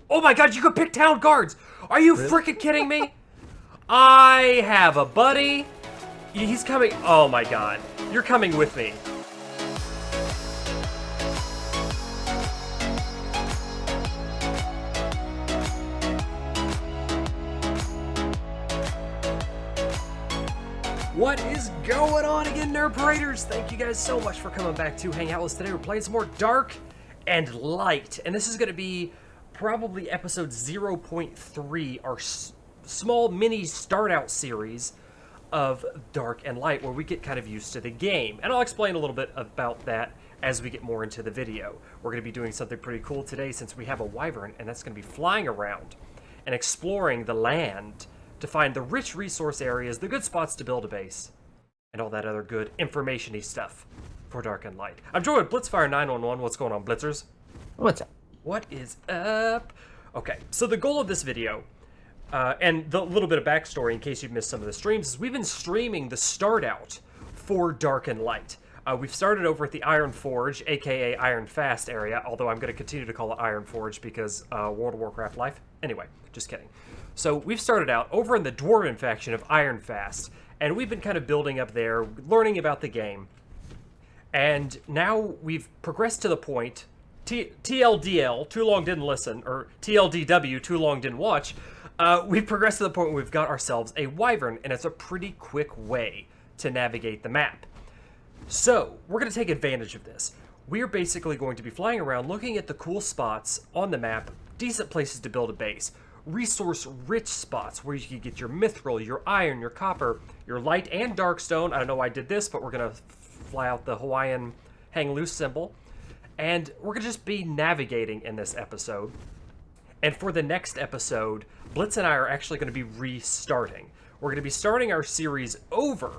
Oh my god, you could pick town guards! Are you freaking kidding me? I have a buddy. He's coming. Oh my god. You're coming with me. What is going on again, Nerd Paraders? Thank you guys so much for coming back to hang out with us today. We're playing some more Dark and Light, and this is going to be probably episode 0.3, our small mini start-out series of Dark and Light, where we get kind of used to the game. And I'll explain a little bit about that as we get more into the video. We're going to be doing something pretty cool today since we have a Wyvern, and that's going to be flying around and exploring the land to find the rich resource areas, the good spots to build a base, and all that other good information-y stuff for Dark and Light. I'm joined with Blitzfire 911. What's going on, Blitzers? What's up? What is up? Okay, so the goal of this video, and the little bit of backstory in case you've missed some of the streams, is we've been streaming the start out for Dark and Light. We've started over at the Iron Forge, aka Ironfast area, although I'm going to continue to call it Iron Forge because World of Warcraft life. Anyway, just kidding. So we've started out over in the Dwarven faction of Ironfast, and we've been kind of building up there, learning about the game. And now we've progressed to the point, TLDL, too long didn't listen, or TLDW, too long didn't watch, we've progressed to the point where we've got ourselves a Wyvern, and it's a pretty quick way to navigate the map. So, we're going to take advantage of this. We're basically going to be flying around, looking at the cool spots on the map, decent places to build a base, resource-rich spots where you can get your Mythril, your iron, your copper, your light and dark stone. I don't know why I did this, but we're going to fly out the Hawaiian hang loose symbol. And we're going to just be navigating in this episode. And for the next episode, Blitz and I are actually going to be restarting. We're going to be starting our series over,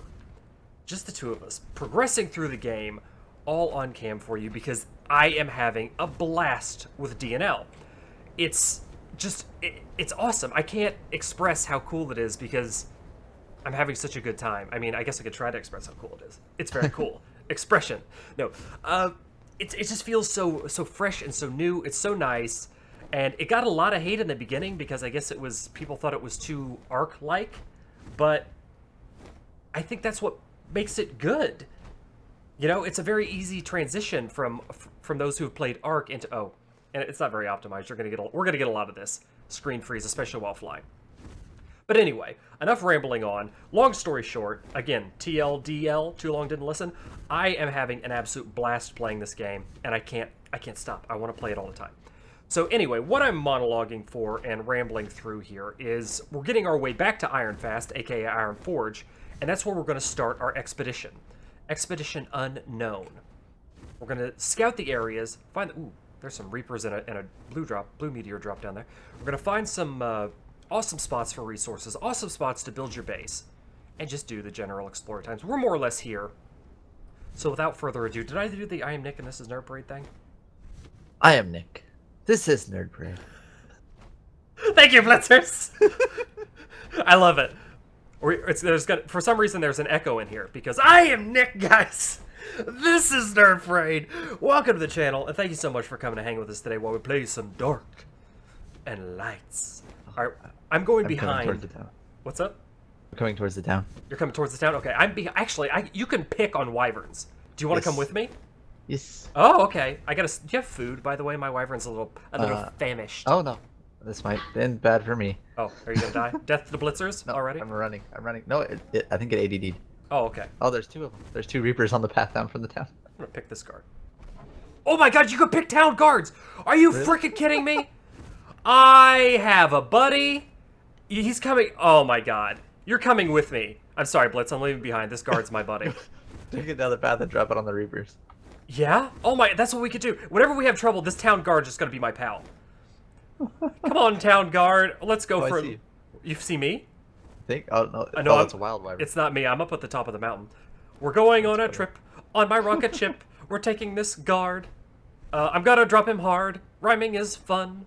just the two of us, progressing through the game, all on cam for you, because I am having a blast with DNL. It's awesome. I can't express how cool it is because I'm having such a good time. I mean, I guess I could try to express how cool it is. It's very cool. Expression. No. It just feels so fresh and so new. It's so nice. And it got a lot of hate in the beginning because I guess people thought it was too Ark-like. But I think that's what makes it good. You know, it's a very easy transition from those who have played Ark into and it's not very optimized. We're gonna get a lot of this screen freeze, especially while flying. But anyway, enough rambling on. Long story short, again, TLDL, too long didn't listen. I am having an absolute blast playing this game, and I can't stop. I want to play it all the time. So anyway, what I'm monologuing for and rambling through here is we're getting our way back to Ironfast, aka Iron Forge, and that's where we're going to start our expedition. Expedition Unknown. We're going to scout the areas, find the... Ooh, there's some Reapers and a blue meteor drop down there. We're going to find some awesome spots for resources, awesome spots to build your base, and just do the general explorer times. We're more or less here. So without further ado, did I do the I am Nick and this is Nerd Parade thing? I am Nick. This is Nerd Parade. Thank you, Blitzers! I love it. For some reason, there's an echo in here, because I am Nick, guys! This is Nerd Parade! Welcome to the channel, and thank you so much for coming to hang with us today while we play some Dark and Lights. Alright, I'm going behind... Coming towards the town. What's up? I'm coming towards the town. You're coming towards the town? Okay, actually, you can pick on Wyverns. Do you want to come with me? Yes. Oh, okay. Do you have food, by the way? My Wyvern's a little famished. Oh, no. This might end bad for me. Oh, are you gonna die? Death to the Blitzers No, already? I'm running. No, I think it ADD'd. Oh, okay. Oh, there's two of them. There's two Reapers on the path down from the town. I'm gonna pick this guard. Oh my god, you could pick town guards! Are you freaking kidding me? I have a buddy. He's coming. Oh my god. You're coming with me. I'm sorry, Blitz. I'm leaving behind. This guard's my buddy. Take it down the path and drop it on the Reapers. Yeah? Oh my, that's what we could do. Whenever we have trouble, this town guard's just gonna be my pal. Come on, town guard. Let's go for... See you. You see me? Think? Oh, no. I know it's a wild Wyvern. It's not me. I'm up at the top of the mountain. We're going on a trip on my rocket ship. We're taking this guard. I'm gonna drop him hard. Rhyming is fun.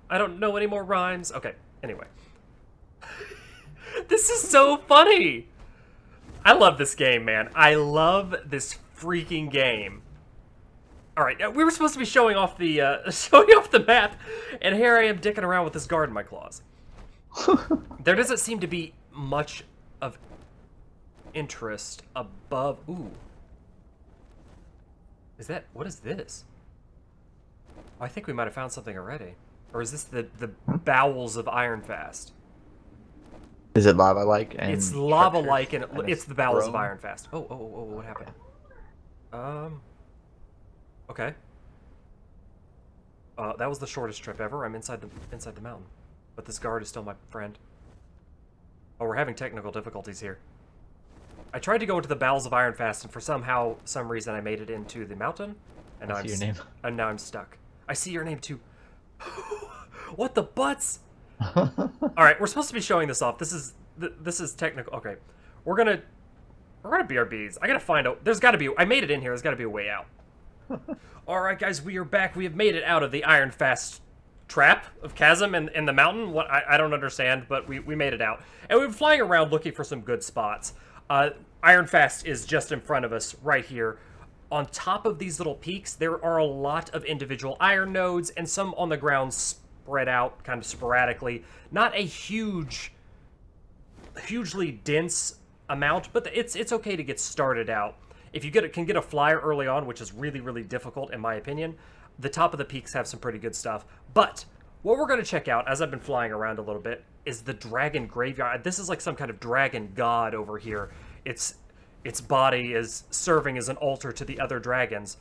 I don't know any more rhymes. Okay, anyway. This is so funny. I love this game, man. I love this freaking game. All right, we were supposed to be showing off the map, And here I am dicking around with this guard in my claws. There doesn't seem to be much of interest above. Ooh. What is this? Oh, I think we might have found something already. Or is this the bowels of Ironfast? Is it lava-like? It's lava-like, and and it's the bowels of thrown? Ironfast. Oh, what happened? Okay. That was the shortest trip ever. I'm inside the mountain. But this guard is still my friend. Oh, we're having technical difficulties here. I tried to go into the bowels of Ironfast, and for some reason, I made it into the mountain, and I see your name. And now I'm stuck. I see your name too. What the butts? All right, we're supposed to be showing this off. This is technical. Okay, we're gonna BRBs. I gotta find out. There's got to be. I made it in here. There's got to be a way out. All right, guys, we are back. We have made it out of the Ironfast trap of chasm in the mountain. What I don't understand, but we made it out, and we've been flying around looking for some good spots. Ironfast is just in front of us right here. On top of these little peaks, there are a lot of individual iron nodes, and some on the ground spread out kind of sporadically. Not a hugely dense amount, but it's okay to get started out. If you can get a flyer early on, which is really, really difficult in my opinion, the top of the peaks have some pretty good stuff. But what we're going to check out, as I've been flying around a little bit, is the dragon graveyard. This is like some kind of dragon god over here. Its body is serving as an altar to the other dragons.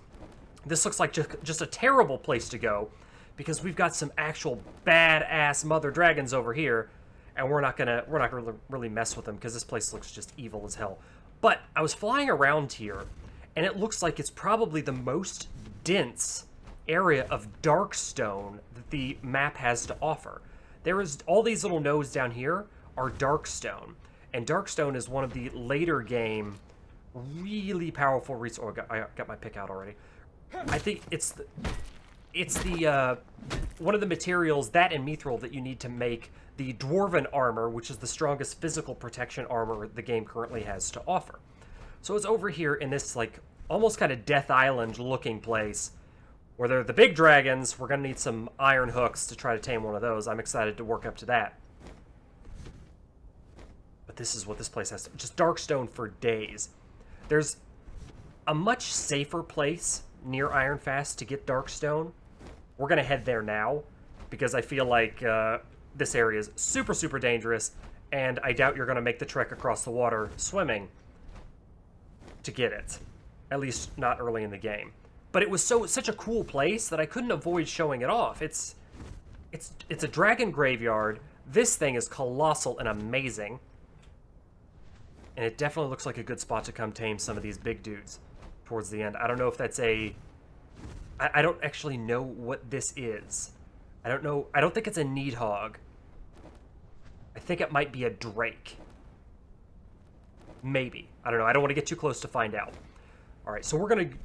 This looks like just a terrible place to go, because we've got some actual badass mother dragons over here, and we're not gonna really mess with them because this place looks just evil as hell. But I was flying around here, and it looks like it's probably the most dense area of darkstone that the map has to offer. There is all these little nodes down here are darkstone, and darkstone is one of the later game really powerful resources. Oh, I got my pick out already. I think it's the one of the materials, that and Mythril, that you need to make the dwarven armor, which is the strongest physical protection armor the game currently has to offer. So it's over here in this like almost kind of Death Island looking place where they're the big dragons. We're gonna need some iron hooks to try to tame one of those. I'm excited to work up to that. But this is what this place has to, just darkstone for days. There's a much safer place near Ironfast to get darkstone. We're gonna head there now because I feel like this area is super, super dangerous, and I doubt you're gonna make the trek across the water swimming to get it. At least not early in the game. But it was such a cool place that I couldn't avoid showing it off. It's a dragon graveyard. This thing is colossal and amazing. And it definitely looks like a good spot to come tame some of these big dudes towards the end. I don't know if that's I don't actually know what this is. I don't know. I don't think it's a Needhog. I think it might be a Drake. Maybe. I don't know. I don't want to get too close to find out. All right, so we're going to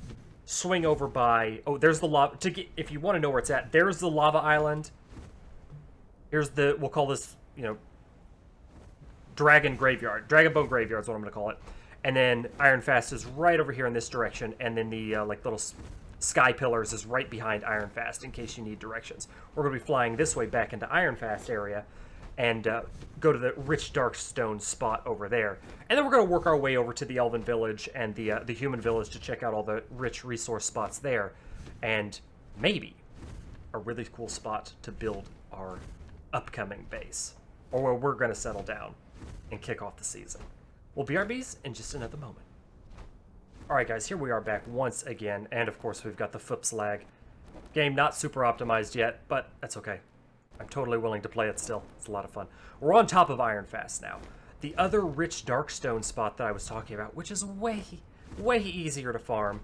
swing over by... Oh, there's the lava... if you want to know where it's at, there's the lava island. Here's the... We'll call this, Dragon Graveyard. Dragon Bone Graveyard is what I'm going to call it. And then Ironfast is right over here in this direction. And then the, little sky pillars is right behind Ironfast, in case you need directions. We're going to be flying this way back into Ironfast area and go to the rich darkstone spot over there. And then we're going to work our way over to the Elven Village and the Human Village to check out all the rich resource spots there. And maybe a really cool spot to build our upcoming base, or where we're going to settle down and kick off the season. We'll BRBs in just another moment. Alright guys, here we are back once again, and of course we've got the FUPS lag. Game not super optimized yet, but that's okay. I'm totally willing to play it still. It's a lot of fun. We're on top of Ironfast now. The other rich darkstone spot that I was talking about, which is way, way easier to farm,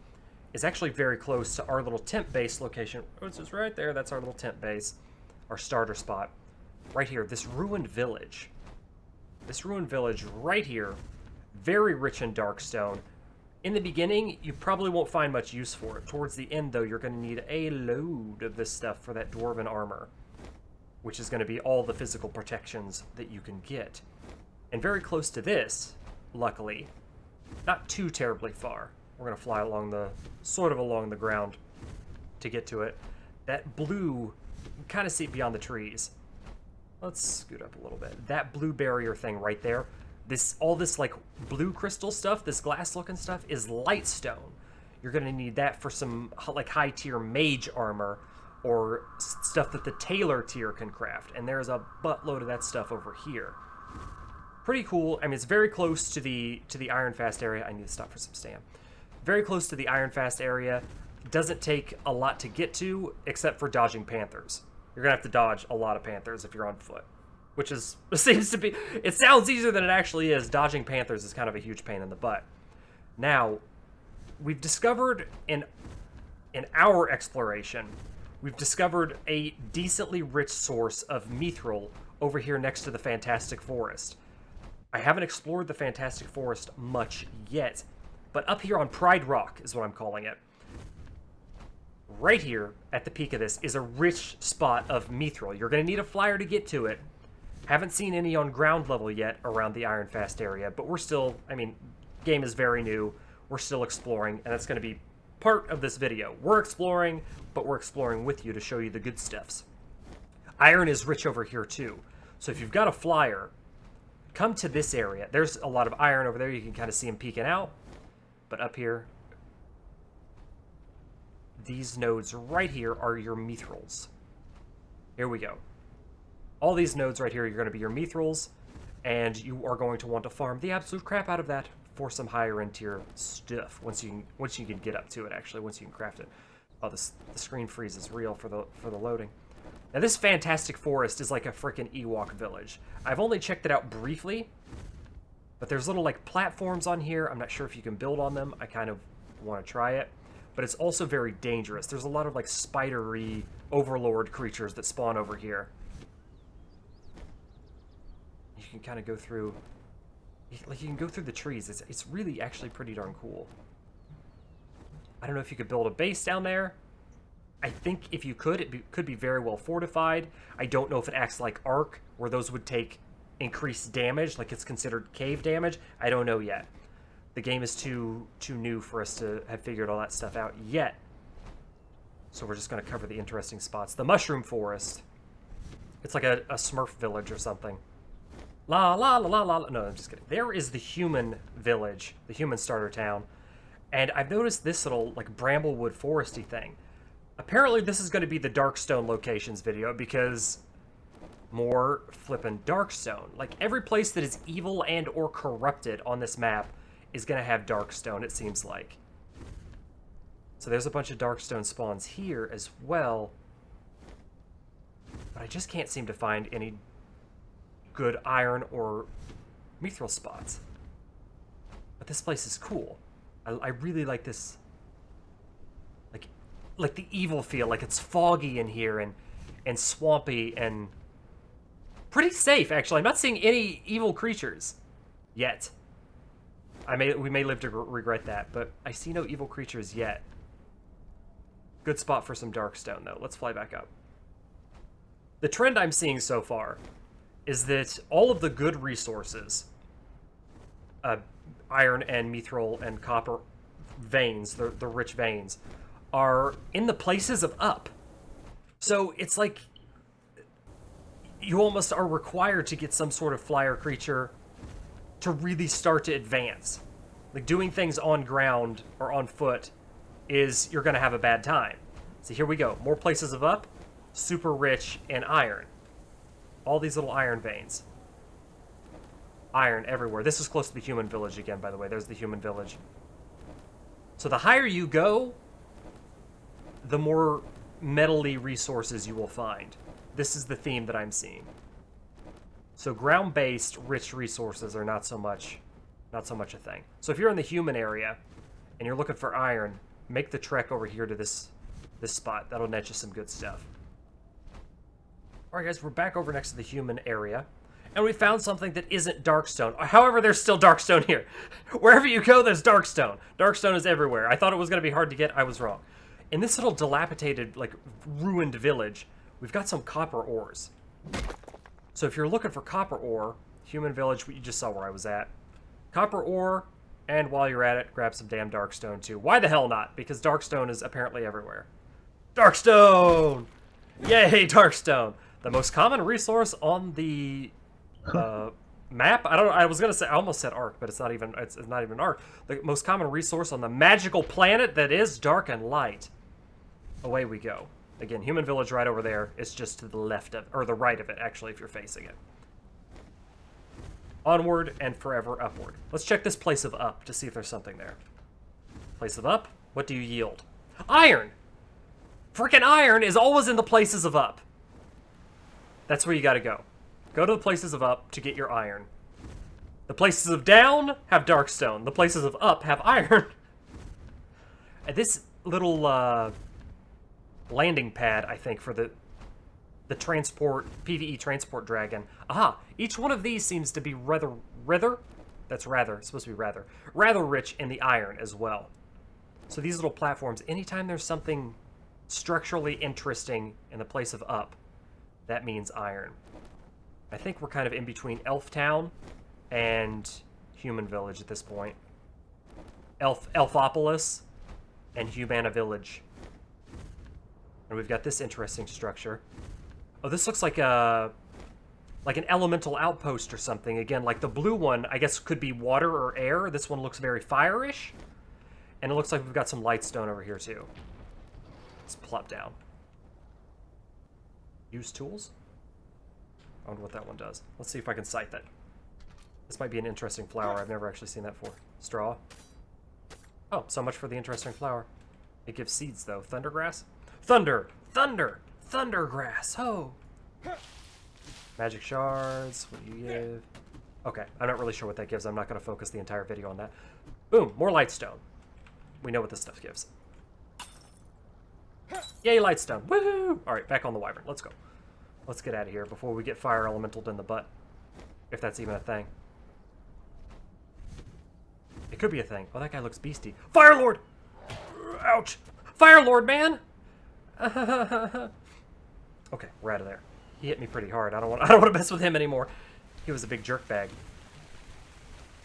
is actually very close to our little tent base location. Oh, it's just right there. That's our little tent base, our starter spot. Right here, this ruined village. This ruined village right here, very rich in darkstone. In the beginning, you probably won't find much use for it. Towards the end, though, you're going to need a load of this stuff for that dwarven armor, which is going to be all the physical protections that you can get. And very close to this, luckily, not too terribly far. We're going to fly along along the ground to get to it. That blue can kind of see it beyond the trees. Let's scoot up a little bit. That blue barrier thing right there, all this like blue crystal stuff, this glass looking stuff, is lightstone. You're going to need that for some like high tier mage armor or stuff that the tailor tier can craft. And there's a buttload of that stuff over here. Pretty cool. I mean, it's very close to the Ironfast area. I need to stop for some stam. Very close to the Ironfast area. Doesn't take a lot to get to, except for dodging panthers. You're gonna have to dodge a lot of panthers if you're on foot, which seems to be. It sounds easier than it actually is. Dodging panthers is kind of a huge pain in the butt. Now, we've discovered in our exploration, we've discovered a decently rich source of Mythril over here next to the Fantastic Forest. I haven't explored the Fantastic Forest much yet, but up here on Pride Rock is what I'm calling it. Right here at the peak of this is a rich spot of Mythril. You're going to need a flyer to get to it. Haven't seen any on ground level yet around the Ironfast area, but we're still, I mean, game is very new. We're still exploring, and that's going to be part of this video. We're exploring, but we're exploring with you to show you the good stuffs. Iron is rich over here too. So if you've got a flyer, come to this area. There's a lot of iron over there. You can kind of see them peeking out. But up here, these nodes right here are your Mythrils. Here we go. All these nodes right here are going to be your Mythrils, and you are going to want to farm the absolute crap out of that for some higher end tier stuff. Once you can get up to it, actually, once you can craft it. Oh, the screen freeze is real for the loading. Now this Fantastic Forest is like a freaking Ewok village. I've only checked it out briefly, but there's little like platforms on here. I'm not sure if you can build on them. I kind of want to try it. But it's also very dangerous. There's a lot of like spidery overlord creatures that spawn over here. You can kind of go through, like you can go through the trees. It's really actually pretty darn cool. I don't know if you could build a base down there. I think if you could, could be very well fortified. I don't know if it acts like Ark, where those would take increased damage, like it's considered cave damage. I don't know yet. The game is too new for us to have figured all that stuff out yet. So we're just going to cover the interesting spots. The Mushroom Forest. It's like a Smurf village or something. La la la la la. No, I'm just kidding. There is the human village, the human starter town. And I've noticed this little like bramblewood foresty thing. Apparently this is going to be the Darkstone locations video because more flippin' Darkstone. Like every place that is evil and or corrupted on this map is going to have Darkstone, it seems like. So there's a bunch of Darkstone spawns here as well. But I just can't seem to find any good iron or Mythril spots. But this place is cool. I really like this, like the evil feel. Like it's foggy in here and swampy and pretty safe, actually. I'm not seeing any evil creatures yet. We may live to regret that, but I see no evil creatures yet. Good spot for some Darkstone, though. Let's fly back up. The trend I'm seeing so far is that all of the good resources, iron and Mythril and copper veins, the rich veins, are in the places of up. So it's like you almost are required to get some sort of flyer creature to really start to advance. Like doing things on ground or on foot is you're going to have a bad time. So here we go. More places of up, super rich in iron. All these little iron veins. Iron everywhere. This is close to the human village again, by the way. There's the human village. So the higher you go, the more metally resources you will find. This is the theme that I'm seeing. So ground-based rich resources are not so much a thing. So if you're in the human area and you're looking for iron, make the trek over here to this spot. That'll net you some good stuff. All right, guys, we're back over next to the human area, and we found something that isn't Darkstone. However, there's still Darkstone here. Wherever you go, there's Darkstone. Darkstone is everywhere. I thought it was going to be hard to get. I was wrong. In this little dilapidated, like, ruined village, we've got some copper ores. So if you're looking for copper ore, human village, you just saw where I was at. Copper ore, and while you're at it, grab some damn Darkstone too. Why the hell not? Because Darkstone is apparently everywhere. Darkstone! Yay, Darkstone! The most common resource on the map. I was gonna say. I almost said Ark, but it's not even. It's not even Ark. The most common resource on the magical planet that is Dark and Light. Away we go. Again, human village right over there. It's just to the left of, or the right of it, actually, if you're facing it. Onward and forever upward. Let's check this place of up to see if there's something there. Place of up. What do you yield? Iron. Frickin' iron is always in the places of up. That's where you gotta go. Go to the places of up to get your iron. The places of down have darkstone. The places of up have iron. And this little landing pad, I think, for the transport, PvE transport dragon. Aha! Each one of these seems to be rather, it's supposed to be rather rich in the iron as well. So these little platforms, anytime there's something structurally interesting in the place of up, that means iron. I think we're kind of in between Elf Town and Human Village at this point. Elfopolis and Humana Village. And we've got this interesting structure. Oh, this looks like an elemental outpost or something. Again, like the blue one, I guess could be water or air. This one looks very fire-ish. And it looks like we've got some lightstone over here too. Let's plop down. Use tools? I wonder what that one does. Let's see if I can sight that. This might be an interesting flower. I've never actually seen that before. Straw. Oh, so much for the interesting flower. It gives seeds, though. Thundergrass? Thunder! Thunder! Thundergrass! Oh! Magic shards. What do you give? Okay, I'm not really sure what that gives. I'm not going to focus the entire video on that. Boom! More lightstone. We know what this stuff gives. Yay, lightstone. Woohoo! Alright, back on the Wyvern. Let's go. Let's get out of here before we get fire elementaled in the butt. If that's even a thing. It could be a thing. Oh, that guy looks beastie. Firelord! Ouch! Firelord, man! Okay, we're out of there. He hit me pretty hard. I don't want to mess with him anymore. He was a big jerk bag.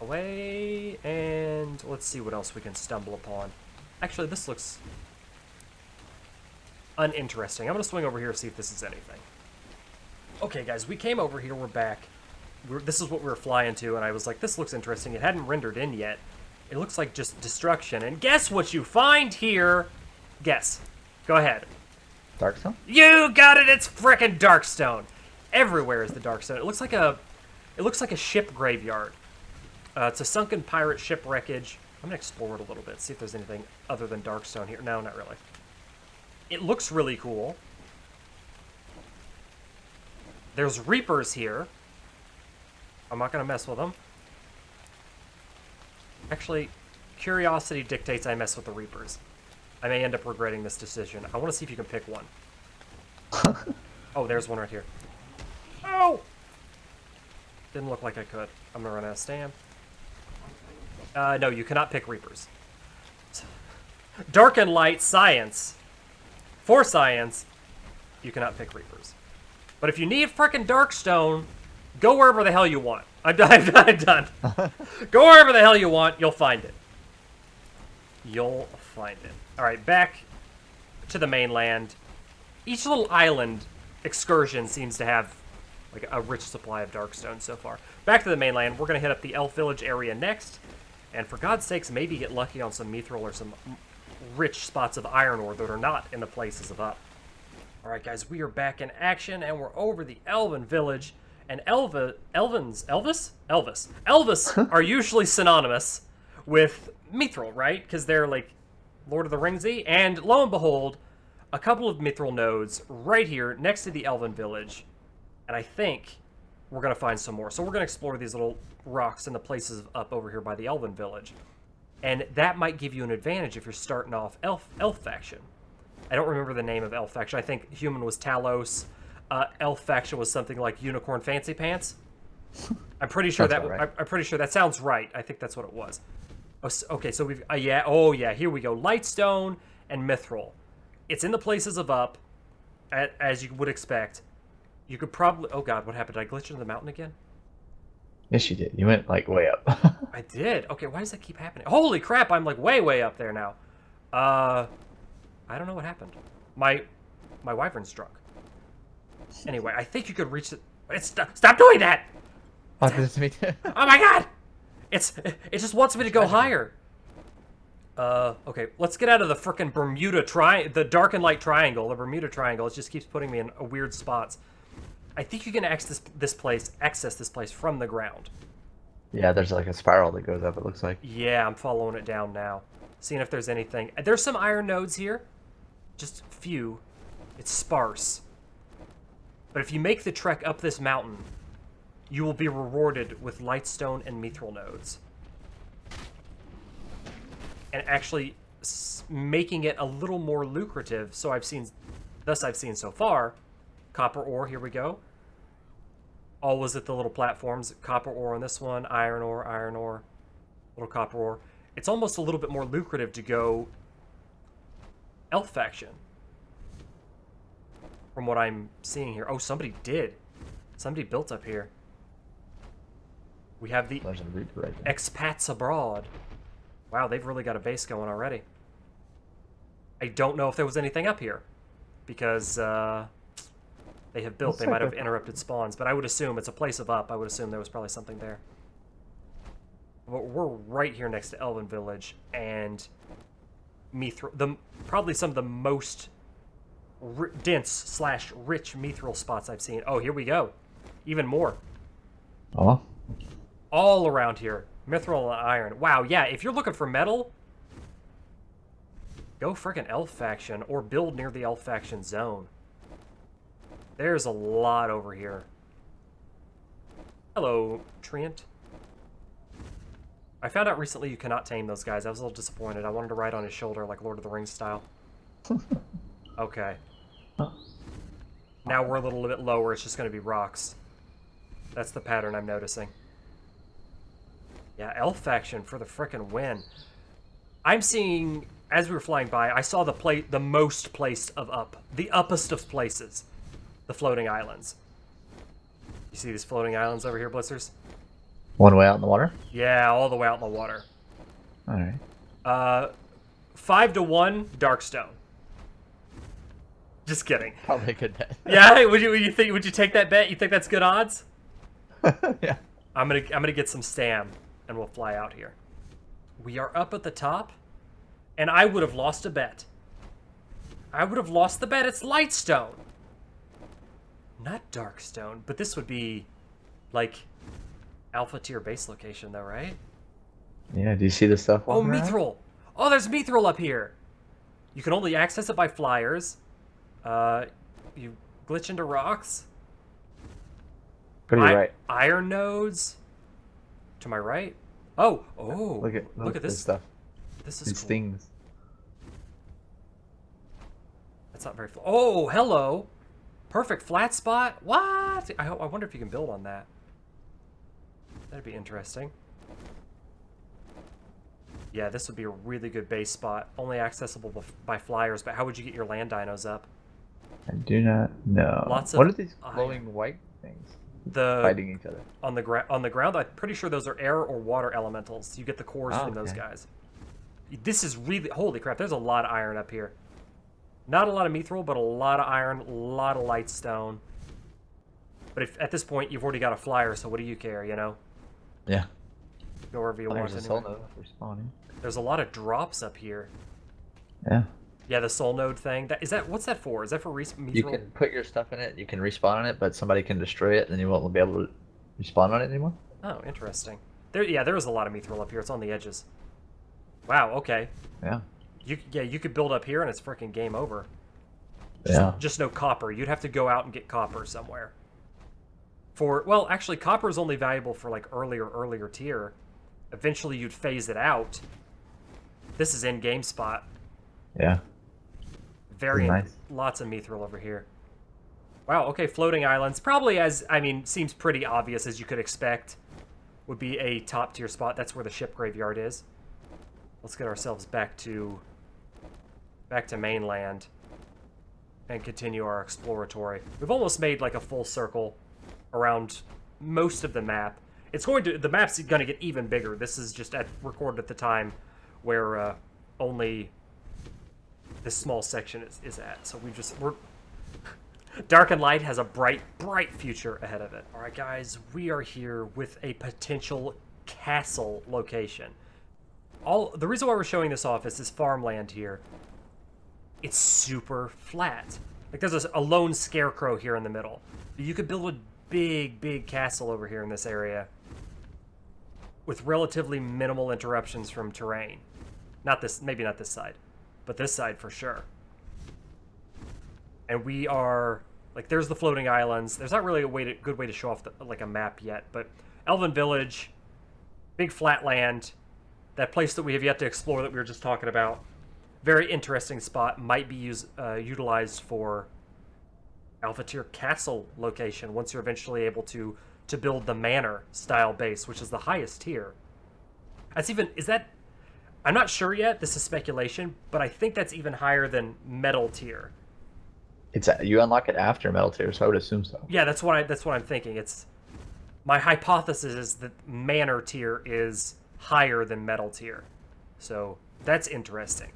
Away, and let's see what else we can stumble upon. Actually, this looks uninteresting. I'm going to swing over here and see if this is anything. Okay, guys, we came over here. We're back. This is what we were flying to, and I was like, this looks interesting. It hadn't rendered in yet. It looks like just destruction. And guess what you find here? Guess. Go ahead. Darkstone? You got it! It's frickin' Darkstone. Everywhere is the Darkstone. It looks like a ship graveyard. It's a sunken pirate ship wreckage. I'm gonna explore it a little bit, see if there's anything other than Darkstone here. No, not really. It looks really cool. There's Reapers here. I'm not gonna mess with them. Actually, curiosity dictates I mess with the Reapers. I may end up regretting this decision. I want to see if you can pick one. Oh, there's one right here. Oh! Didn't look like I could. I'm gonna run out of stam. No, you cannot pick Reapers. Dark and light science. For science, you cannot pick Reapers. But if you need frickin' Darkstone, go wherever the hell you want. I'm done. Go wherever the hell you want, you'll find it. You'll find it. Alright, back to the mainland. Each little island excursion seems to have like a rich supply of Darkstone so far. Back to the mainland, we're going to hit up the Elf Village area next. And for God's sakes, maybe get lucky on some Mythril or some rich spots of iron ore that are not in the places of up. Alright guys, we are back in action and we're over the Elven Village. And Elvis are usually synonymous with Mythril, right? Because they're like Lord of the Ringsy. And lo and behold, a couple of Mythril nodes right here next to the Elven Village. And I think we're going to find some more. So we're going to explore these little rocks in the places up over here by the Elven Village. And that might give you an advantage if you're starting off Elf faction. I don't remember the name of Elf faction. I think human was Talos. Elf faction was something like Unicorn Fancy Pants. I'm pretty sure right. I'm pretty sure that sounds right. I think that's what it was. Okay, so we've here we go. Lightstone and Mythril. It's in the places of up, as you would expect. You could probably... Oh god, what happened? Did I glitch into the mountain again? Yes, you did. You went like way up. I did. Okay, why does that keep happening? Holy crap! I'm like way up there now. I don't know what happened. My Wyvern's drunk. Anyway, I think you could reach it. Stop doing that! Oh, this is me too. Oh my god! It just wants me to go higher. Okay, let's get out of the frickin' the dark and light triangle. The Bermuda Triangle. It just keeps putting me in weird spots. I think you can access this place from the ground. Yeah, there's like a spiral that goes up, it looks like. Yeah, I'm following it down now. Seeing if there's anything. There's some iron nodes here. Just few. It's sparse. But if you make the trek up this mountain, you will be rewarded with lightstone and Mythril nodes. And actually making it a little more lucrative, thus I've seen so far. Copper ore, here we go. Always at the little platforms. Copper ore on this one, iron ore, little copper ore. It's almost a little bit more lucrative to go elf faction. From what I'm seeing here. Oh, somebody did. Somebody built up here. We have the expats abroad. Wow, they've really got a base going already. I don't know if there was anything up here. Because, they have built. They might have interrupted spawns, but I would assume it's a place of up. I would assume there was probably something there. We're right here next to Elven Village, and Mythril, probably some of the most dense/rich Mythril spots I've seen. Oh, here we go. Even more. Oh. All around here. Mythril and iron. Wow, yeah, if you're looking for metal, go frickin' Elf Faction, or build near the Elf Faction zone. There's a lot over here. Hello, Trent. I found out recently you cannot tame those guys. I was a little disappointed. I wanted to ride on his shoulder like Lord of the Rings style. Okay. Now we're a little bit lower. It's just going to be rocks. That's the pattern I'm noticing. Yeah, Elf Faction for the frickin' win. I'm seeing, as we were flying by, I saw the most place of up. The uppest of places. The floating islands. You see these floating islands over here, Blissers? One way out in the water? Yeah, all the way out in the water. Alright. 5-1, Darkstone. Just kidding. Probably a good bet. Yeah, would you take that bet? You think that's good odds? Yeah. I'm gonna get some stam and we'll fly out here. We are up at the top, and I would have lost a bet. I would have lost the bet. It's Lightstone. Not Darkstone, but this would be like alpha tier base location though, right? Yeah, do you see the stuff? Oh, Mythril! Oh, there's Mythril up here! You can only access it by flyers. You glitch into rocks. Pretty right. Iron nodes. To my right. Oh! Look at this stuff. This is These cool. things. That's not very... Oh, hello! Perfect flat spot. What? I wonder if you can build on that. That'd be interesting. Yeah, this would be a really good base spot. Only accessible by flyers, but how would you get your land dinos up? I do not know. Lots of what are these glowing white things? Fighting each other. On the ground, I'm pretty sure those are air or water elementals. You get the cores from those guys. This is really... Holy crap, there's a lot of iron up here. Not a lot of Mythril, but a lot of iron, a lot of lightstone. But if at this point, you've already got a flyer, so what do you care, you know? Yeah. Go wherever you want. There's a soul node respawning. There's a lot of drops up here. Yeah. Yeah, the soul node thing. What's that for? Is that for Mythril? You can put your stuff in it, you can respawn on it, but somebody can destroy it, and you won't be able to respawn on it anymore. Oh, interesting. There is a lot of Mythril up here. It's on the edges. Wow, okay. Yeah. You could build up here and it's freaking game over. Just no copper. You'd have to go out and get copper somewhere. Well, actually, copper is only valuable for like earlier tier. Eventually, you'd phase it out. This is in-game spot. Yeah. Very nice. Lots of Mythril over here. Wow, okay, floating islands. Probably seems pretty obvious as you could expect. Would be a top tier spot. That's where the ship graveyard is. Let's get ourselves back to mainland and continue our exploratory. We've almost made like a full circle around most of the map. The map's gonna get even bigger. This is just recorded at the time where only this small section is at. So Dark and Light has a bright, bright future ahead of it. All right, guys, we are here with a potential castle location. The reason why we're showing this off is this farmland here. It's super flat. Like there's a lone scarecrow here in the middle. You could build a big, big castle over here in this area with relatively minimal interruptions from terrain. Not this, maybe not this side, but this side for sure. And we are, like, there's the floating islands. There's not really a good way to show off like a map yet, but Elven Village, big flat land, that place that we have yet to explore that we were just talking about. Very interesting spot. Might be utilized for Alpha Tier Castle location once you're eventually able to build the Manor style base, which is the highest tier. I'm not sure yet. This is speculation, but I think that's even higher than Metal Tier. You unlock it after Metal Tier, so I would assume so. Yeah, that's what I'm thinking. My hypothesis is that Manor Tier is higher than Metal Tier. So that's interesting.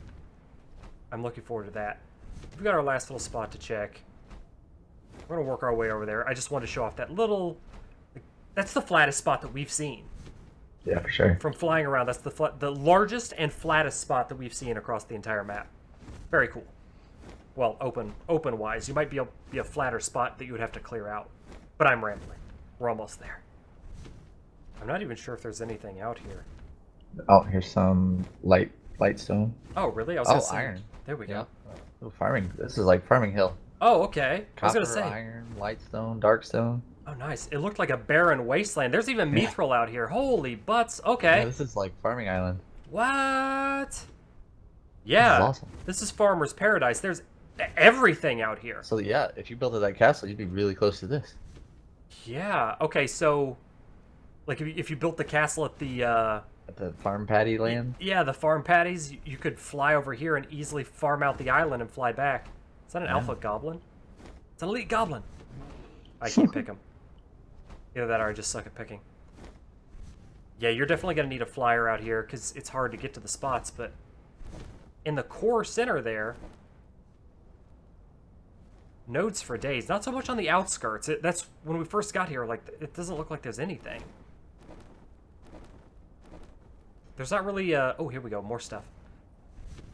I'm looking forward to that. We've got our last little spot to check. We're going to work our way over there. I just wanted to show off that little... That's the flattest spot that we've seen. Yeah, for sure. From flying around, that's the largest and flattest spot that we've seen across the entire map. Very cool. Well, open-wise. You might be a flatter spot that you would have to clear out. But I'm rambling. We're almost there. I'm not even sure if there's anything out here. Oh, here's some lightstone. Oh, really? I was gonna say, iron. There we go. Oh, farming. This is like Farming Hill. Oh, okay. I was Copper, gonna say. iron, lightstone, darkstone. Oh, nice. It looked like a barren wasteland. There's even Mythril out here. Holy butts. Okay. Yeah, this is like Farming Island. What? Yeah. This is awesome. This is Farmer's Paradise. There's everything out here. So yeah, if you built that castle, you'd be really close to this. Yeah. Okay, so... Like, if you built the castle at the... At the farm patty land? Yeah, the farm patties, you could fly over here and easily farm out the island and fly back. Is that an alpha goblin? It's an elite goblin. I can't pick him. Either that or I just suck at picking. Yeah, you're definitely going to need a flyer out here because it's hard to get to the spots, but in the core center there, nodes for days. Not so much on the outskirts. That's when we first got here, like, it doesn't look like there's anything. There's not really, oh, here we go, more stuff.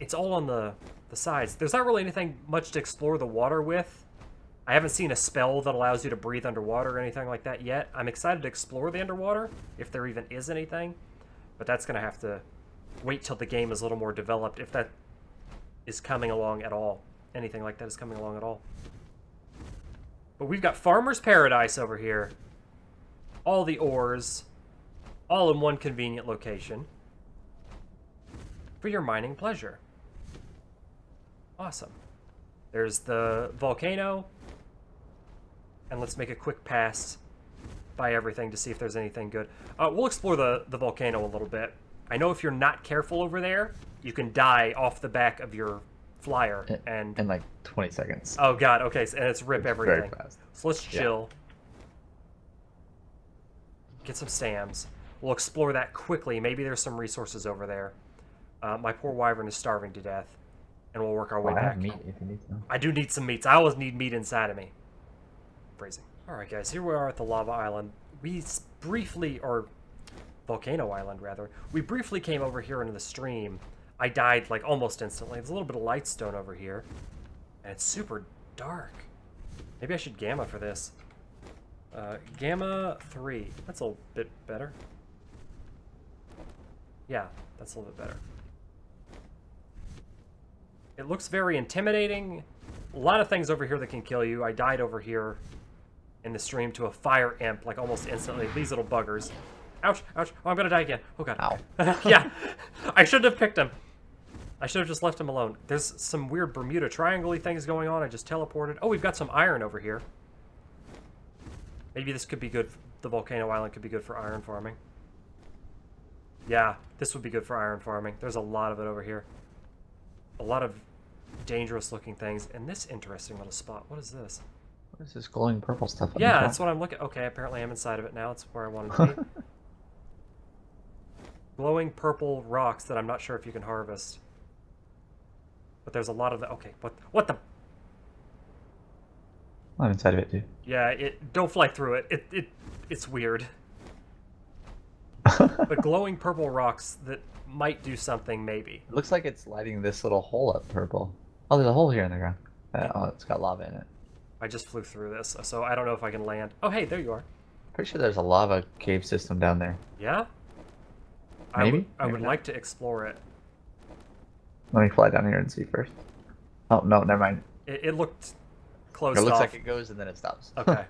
It's all on the sides. There's not really anything much to explore the water with. I haven't seen a spell that allows you to breathe underwater or anything like that yet. I'm excited to explore the underwater, if there even is anything. But that's going to have to wait till the game is a little more developed, if that is coming along at all. Anything like that is coming along at all. But we've got Farmer's Paradise over here. All the ores, all in one convenient location. For your mining pleasure. Awesome. There's the volcano. And let's make a quick pass by everything to see if there's anything good. We'll explore the volcano a little bit. I know if you're not careful over there, you can die off the back of your flyer. And in like 20 seconds. Oh god, okay, and it's rip everything. Very fast. So let's chill. Yeah. Get some SAMs. We'll explore that quickly. Maybe there's some resources over there. My poor Wyvern is starving to death. And we'll work our way I back. have meat if you need some. I do need some meats. I always need meat inside of me. Phrasing. Alright guys, here we are at the lava island. We briefly, or volcano island rather, we briefly came over here into the stream. I died like almost instantly. There's a little bit of lightstone over here. And it's super dark. Maybe I should gamma for this. Gamma 3. That's a little bit better. Yeah, that's a little bit better. It looks very intimidating. A lot of things over here that can kill you. I died over here in the stream to a fire imp, like almost instantly. These little buggers. Ouch, ouch. Oh, I'm gonna die again. Oh god. Ow. Yeah, I should have picked him. I should have just left him alone. There's some weird Bermuda Triangle-y things going on. I just teleported. Oh, we've got some iron over here. Maybe this could be good. The volcano island could be good for iron farming. Yeah, this would be good for iron farming. There's a lot of it over here. A lot of dangerous-looking things. And this interesting little spot. What is this? What is this glowing purple stuff? Yeah, that's what I'm looking... Okay, apparently I'm inside of it now. It's where I wanted to be. Glowing purple rocks that I'm not sure if you can harvest. But there's a lot of... Okay, what the... I'm inside of it too. Yeah, don't fly through it. It's weird. But glowing purple rocks that might do something, maybe. It looks like it's lighting this little hole up purple. Oh, there's a hole here in the ground. Oh, it's got lava in it. I just flew through this, so I don't know if I can land. Oh, hey, there you are. Pretty sure there's a lava cave system down there. Yeah? Maybe? I would Maybe not. like to explore it. Let me fly down here and see first. Oh, no, never mind. It looked closed It looks off. like it goes and then it stops. Okay.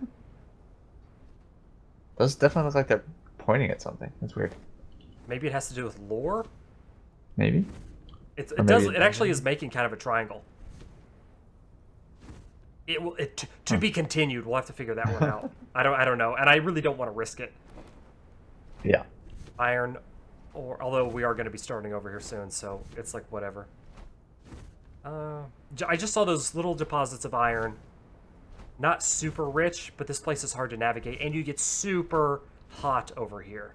Those definitely look like they're pointing at something. That's weird. Maybe it has to do with lore? Maybe? It maybe does. it It actually doesn't. is making kind of a triangle. To be continued. We'll have to figure that one out. I don't know, and I really don't want to risk it. Yeah. Iron, although we are going to be starting over here soon, so it's like whatever. I just saw those little deposits of iron. Not super rich, but this place is hard to navigate, and you get super hot over here.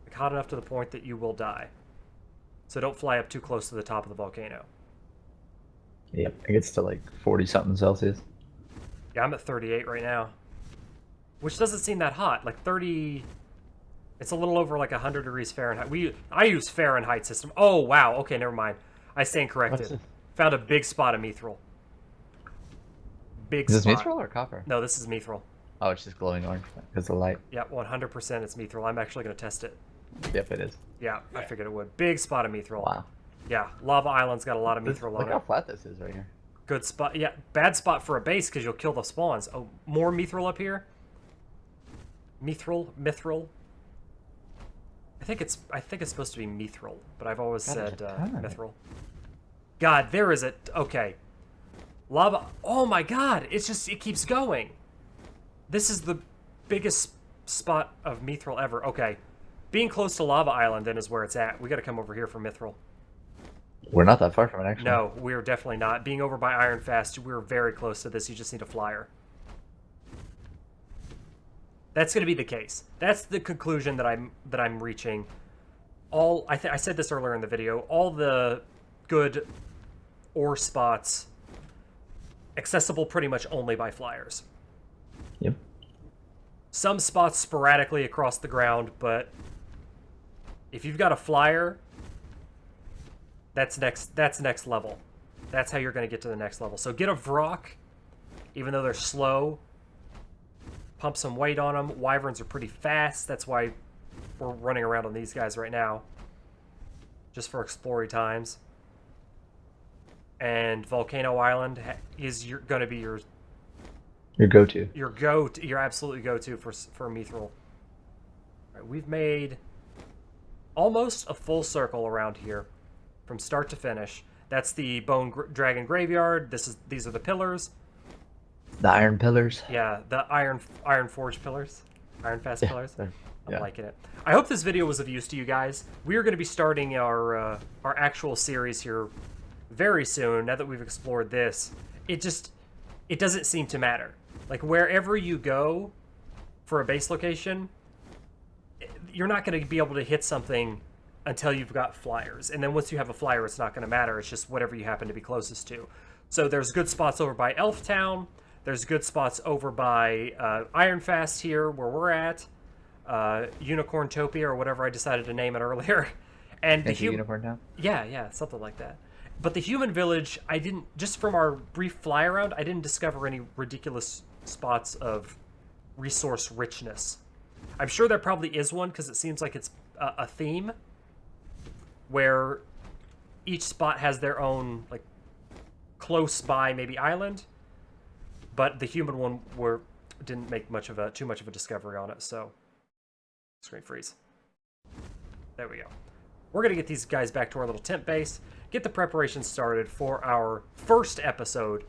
Like hot enough to the point that you will die. So don't fly up too close to the top of the volcano. Yep. It gets to like 40 something Celsius. Yeah, I'm at 38 right now. Which doesn't seem that hot. Like 30... It's a little over like 100 degrees Fahrenheit. I use Fahrenheit system. Oh, wow. Okay, never mind. I stand corrected. this? Found a big spot of Mythril. Big Is this spot. Mythril or copper? No, this is Mythril. Oh, it's just glowing orange because of the light. Yeah, 100% it's Mythril. I'm actually going to test it. Yep, it is. Yeah, I figured it would. Big spot of Mythril. Wow. Yeah, Lava Island's got a lot of Mythril Look on how it. flat this is right here. Good spot. Yeah, bad spot for a base because you'll kill the spawns. Oh, more Mythril up here? Mythril? I think it's supposed to be Mythril, but I've always God, there's said a ton of it. Mythril. God, there is a... Okay. Lava... Oh my god! It keeps going! This is the biggest spot of Mythril ever. Okay. Being close to Lava Island then is where it's at. We gotta come over here for Mythril. We're not that far from it, actually. No, we're definitely not. Being over by Ironfast, we're very close to this. You just need a flyer. That's going to be the case. That's the conclusion that I'm reaching. I said this earlier in the video. All the good ore spots accessible pretty much only by flyers. Yep. Some spots sporadically across the ground, but if you've got a flyer, that's next level. That's how you're going to get to the next level. So get a Vrock, even though they're slow. Pump some weight on them. Wyverns are pretty fast. That's why we're running around on these guys right now. Just for exploring times. And Volcano Island is going to be your go-to. your absolutely go-to for Mythril. Right, we've made almost a full circle around here from start to finish. That's the Dragon Graveyard. These are the pillars. The iron pillars. Yeah, the Iron Forge pillars. Ironfast pillars. Yeah. I'm liking it. I hope this video was of use to you guys. We are going to be starting our actual series here very soon, now that we've explored this. It doesn't seem to matter. Like, wherever you go for a base location, you're not going to be able to hit something until you've got flyers. And then once you have a flyer, it's not going to matter. It's just whatever you happen to be closest to. So there's good spots over by Elf Town. There's good spots over by Ironfast here, where we're at. Unicorntopia, or whatever I decided to name it earlier. And the Unicorn Town? Yeah, something like that. But the human village, just from our brief fly around, I didn't discover any ridiculous spots of resource richness. I'm sure there probably is one, because it seems like it's a theme where each spot has their own, like, close by maybe island, but the human one didn't make too much of a discovery on it. So screen freeze. There we go. We're gonna get these guys back to our little tent base, get the preparations started for our first episode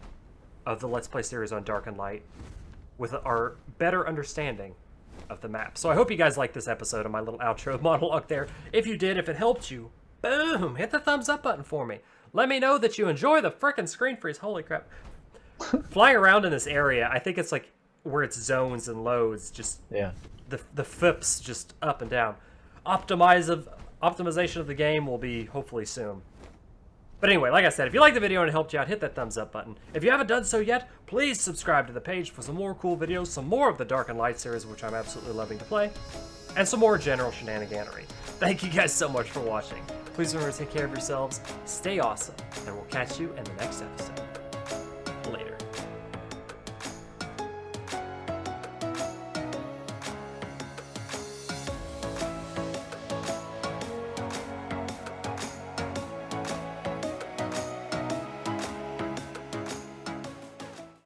of the Let's Play series on Dark and Light with our better understanding of the map. So I hope you guys liked this episode of my little outro monologue there. If you did, if it helped you, boom, hit the thumbs up button for me. Let me know that you enjoy the frickin' screen freeze. Holy crap. Flying around in this area, I think it's like where it's zones and loads, just the FIPS just up and down. Optimization of the game will be hopefully soon. But anyway, like I said, if you liked the video and it helped you out, hit that thumbs up button. If you haven't done so yet, please subscribe to the page for some more cool videos, some more of the Dark and Light series, which I'm absolutely loving to play, and some more general shenaniganery. Thank you guys so much for watching. Please remember to take care of yourselves, stay awesome, and we'll catch you in the next episode.